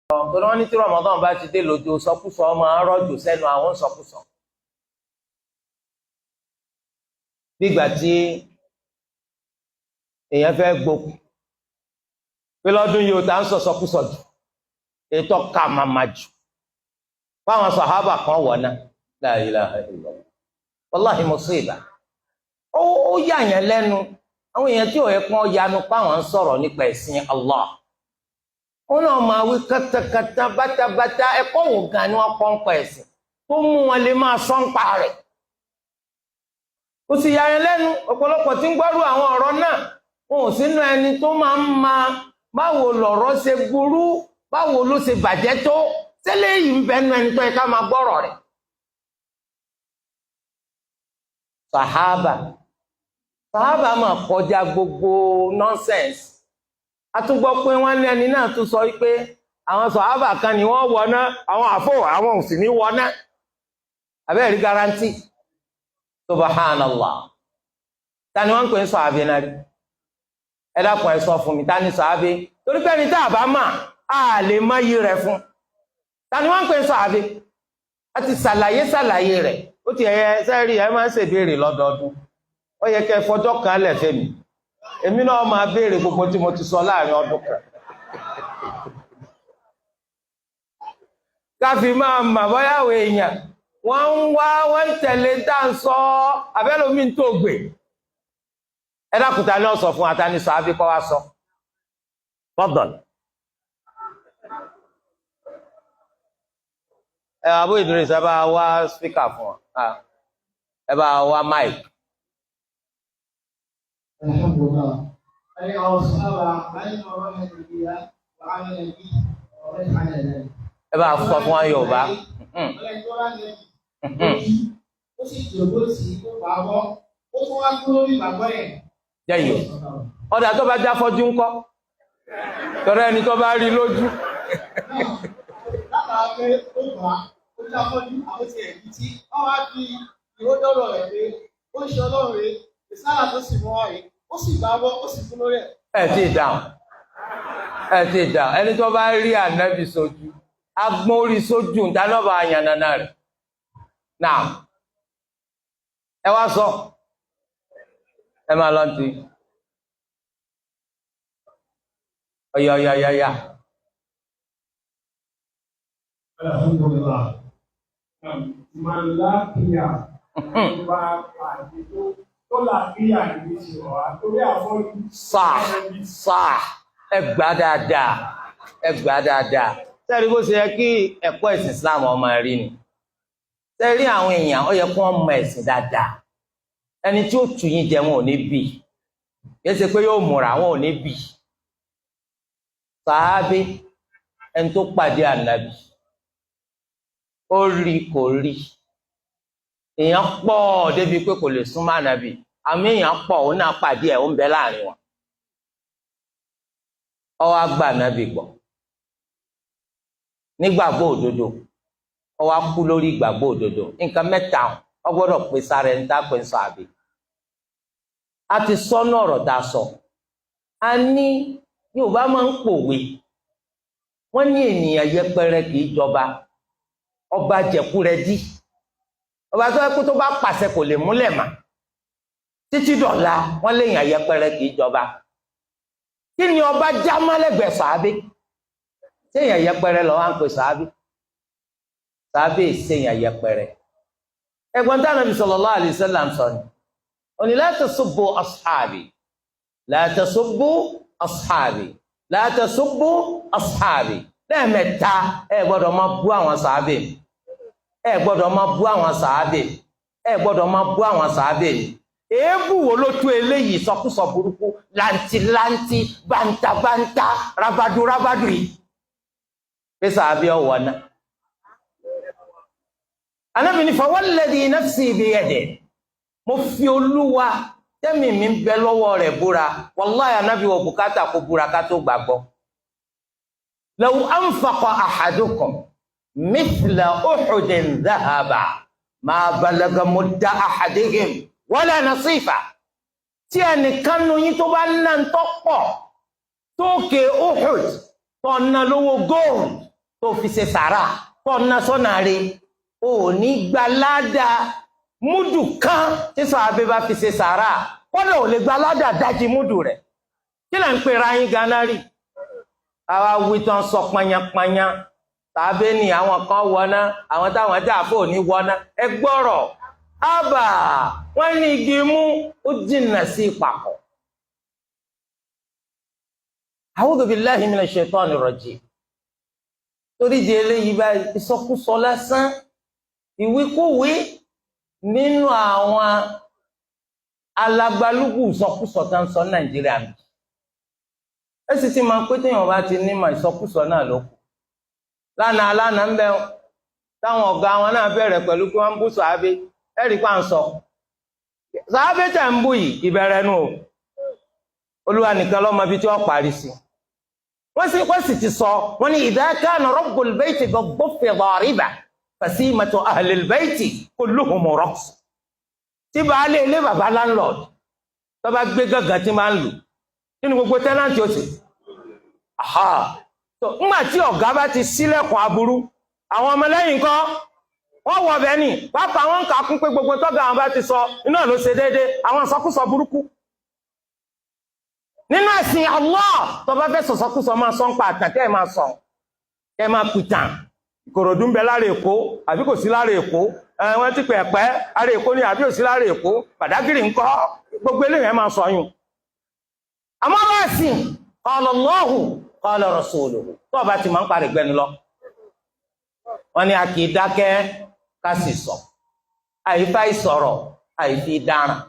torí wọ́n ní tí Ramadan bá ti dé lójú sọkúsọ ọmọ arọ́jù sẹ́nu àwọn sọkúsọ. Nígbà tí èèyàn fẹ́ gbókù pé lọ́dún yìí ó ta ń sọ̀sọ̀kúsọ̀ jù ètò ká màmá jù fáwọn sàhábà kan wọ̀nà la ilaha illallah wallahi musiba. Ó yà yẹn lẹ́nu àwọn èèyàn tí ò yẹ kán yanu páwọn ń sọ̀rọ̀ nípa ẹ̀sìn Allah. Wọ́n náà máa wí kátàkátà bátabátá ẹ̀kọ́ wò gan ni wọ́n kọ́ ń pa ẹ̀sìn tó mú wọn lè máa sọ ń pa rẹ̀. Ó sì yà yẹn lẹ́nu ọ̀pọ̀lọpọ̀ tí ń gbọ́rú àwọn ọ̀rọ̀ náà wọn ò sínú ẹni tó máa ń báwo lọ̀rọ̀ ṣe burú báwo ló ṣe bàjẹ́ tó tẹ́lẹ̀ yìí ń bẹnu ẹni tó yẹ ká máa gbọ́rọ̀ rẹ̀. Sàhábà máa kọjá gbogbo nọ́nsẹ̀nsì. A tún gbọ́ pé wọ́n ní ẹni náà tún sọ wípé àwọn sàhábà kan ni wọ́n wọná àwọn àfọ àwọn ò sì ní wọná. Abẹ́rẹ́ rí garanti. Subhanallah. Ta ni wọ́n ń pè ń sàhábà náà rí? Ẹ dákun ẹ sọ fún mi ta ni sàhábà? Torí pé ẹni tá a bá mà á lè má yí rẹ̀ fún. Ta ni wọ́n ń pè ń sàhábà? A ti ṣàlàyé rẹ̀. Ó ti ẹ̀yẹ sẹ́rí ẹ máa ń ṣèbéèrè lọ́dọọdún. Ó yẹ kẹ́ fọjọ́ kan lẹ̀ fẹ́ mi. Èmi náà máa béèrè gbogbo tí mo ti sọ láàrin ọdún kan. Káfí máa mà bọ́yàwó èèyàn wọ́n ń wá wọ́n ń tẹ̀lé dáńsọ abẹ́lómi tó gbè. Ẹ dákùtà ní ọ̀sọ̀ fún ata ní sàábí kọ́ wá sọ. Fọ́dọ̀lù. Ẹ Abu Idris ẹ bá wá spíkà fún wa. Ẹ bá wá máìkì. Alhamdulillah. Ay awsaba ay mawahid biya wa amala bi wa ala dalik. Ẹ bá sọ fún wa Yorùbá. Ó sì jòkó sí kó pàwọ́ ó tún wá kúrò ní bàbá ẹ̀. Jẹ́yìn ọ̀dà tó bá já fọ́jú ńkọ́ tọrọ ẹni tó bá rí lójú. Látara pé ó gbà ó já fọ́jú àwọn ti ẹ̀bí tí wọ́n wá fi ìhódọ́rọ̀ rẹ̀ pé ó ṣe ọlọ́run rẹ̀ ìsára tó sì mọ́ ẹ̀ ó sì gbàgbọ́ ó sì fún lórí ẹ̀. Ẹ ti dáhùn ẹni tó bá rí ànábì sójú agbọ́n orí sójú ń dáná bá yànnàná rẹ̀ náà ẹ wá sọ ẹ máa lọ sí ọyọyọyọyà. Alhamdulillah. Màláàkìyà bá pàdé tó làákìyà ní ti ọ̀rá torí àfọ́jú. Sáà ẹ gbà dáadáa sẹ́rí bó ṣe yẹ kí ẹ̀kọ́ ẹ̀sìn Islam ọmọ rí ni sẹ́rí àwọn èèyàn ó yẹ kí wọ́n mọ ẹ̀sìn dáadáa ẹni tí ó tù yín jẹ wọn ò ní bì yẹ ṣe pé yóò múra wọn ò ní bì. Sàhábí ẹni tó pàdé ànábì ó rí kò rí èèyàn pọ̀ débi pé kò lè súnmọ́ ànábì àmì èèyàn pọ̀ òun náà pàdé ẹ̀ ó ń bẹ láàrin wọn ó wá gba ànábì gbọ́ nígbàgbọ́ òdodo ó wá kú lórí ìgbàgbọ́ òdodo nǹkan mẹ́ta ó gbọ́dọ̀ pé sára ẹni tá a pè ń sàhábí. A ti sọ́nà ọ̀rọ̀ tá a sọ a ní Yorùbá máa ń pòwe wọ́n ní ènìyàn yẹpẹrẹ kì í jọba ọba jẹ̀kúrẹ́dí ọba tó yẹ kó tó bá pàṣẹ kò lè múlẹ̀ mà títí dọ̀la wọ́n léèyàn yẹpẹrẹ kì í jọba. Kí ni ọba já mọ́lẹ́gbẹ̀ẹ́ sàhábí? Séèyàn yẹpẹrẹ lọ́wọ́ à ń pè sàhábí séèyàn yẹpẹrẹ. Ẹ̀gbọ́n tí Ànábì sallallahu alaihi wasallam sọ ni òní la tasubbu ashabi la tasubbu ashabi la tasubbu ashabi lẹ́ẹ̀mẹ́ta ẹ gbọ́dọ̀ máa bú àwọn sàhábí ẹ gbọ́dọ̀ máa bú àwọn sàhábí ẹ gbọ́dọ̀ máa bú àwọn sàhábí. Èébù wo ló tó eléyìí sọkúsọ burúkú làǹtìláǹtì bàǹtàbàǹtà rabadu yìí pé sàhábí ọwọ́ náà. Ànábì ní fawalladhi nafsi biyadihi mo fi Olúwa tẹ́mi mi ń bẹ lọ́wọ́ rẹ̀ búra wàláhì Ànábì wọ bùkátà kó búra ká tó gbàgbọ́. Law anfaqa ahadukum mithla Uhudin dhahaba ma balagha mudda ahadihim wala nasifa. Tí ẹnìkan nu yín tó bá ná ń tọ́pọ̀ tókè Uhud tó ná lówó gold tó fi ṣe sàrà tó ná sọ́nà rẹ̀ ò ní gba ládàá múdù kan tí sàhábà bá fi ṣe sàrà kọ́dọ̀ ò lè gba ládàá dájí múdù rẹ̀ kí là ń pè ra yín ganan rí àwa wí tán sọ panyapanya tàbí ní àwọn kan wọná àwọn táwọn jáàbò ní wọná ẹ gbọ́rọ̀ ábà wọ́n ní igi mú ó jìnnà sí ìpàkọ́. A'udhu billahi minash shaitani rajim. Torí di eléyìí bá ìsọkúsọ lásán ìwíkúwí nínú àwọn alágbálúgbù ìsọkúsọ tá ń sọ Nàìjíríà mi. Ẹ sì ti máa pé téèyàn bá ti ní mà ìsọkúsọ náà ló kù. Lánàá ń bẹ táwọn ọ̀gá wọn náà bẹ̀rẹ̀ pẹ̀lú pé wọ́n ń bú sàábé ẹ̀rí pa ń sọ. Sàábé tẹ̀ ń bú yìí ìbẹ̀rẹ̀ nù o. Olúwa nìkan ló mọ ibi tí wọ́n parí sí. Wọ́n sì ti sọ wọ́n ní idha kana rabbul bayti bid-duffi dhariban fasimatu ahlil bayti kulluhum raqs. Tí baálé ilé bàbá landlord tó bá gbé gángan tí máa ń lù nínú gbogbo tẹ́nàntì ó sì. Ńgbà tí ọ̀gá bá ti ṣílẹ̀kùn aburú àwọn ọmọlẹ́yìn kan wọ́n wọ̀ bẹ́ẹ̀ ni pápá wọn kà kún pé gbogbo tọ́gà àwọn bá ti sọ iná ló ṣe déédéé àwọn ìsọkúsọ burúkú. Nínú ẹ̀sìn Allah tó bá fẹ́ sọ̀sọ́kúsọ máa sọ ń pa àtàkẹ́ ẹ̀ máa sọ ẹ máa pìtàn Ìkòròdú ń bẹ lára Èkó àbí kò sí lára Èkó wọ́n ti pè ẹ̀pẹ́ ara Èkó ni àbí kò sí lára Èkó Bàdágìrì ńkọ́ gbogbo eléyìí máa sọ yùn. Àmọ́ bá ẹ̀sìn qala Allahu qala rasuluhu tó bá ti máa ń parí gbẹnu lọ. Wọ́n ní a kì í dákẹ́ ká sì sọ àìfá ìsọ̀rọ̀ àìfi dáràn.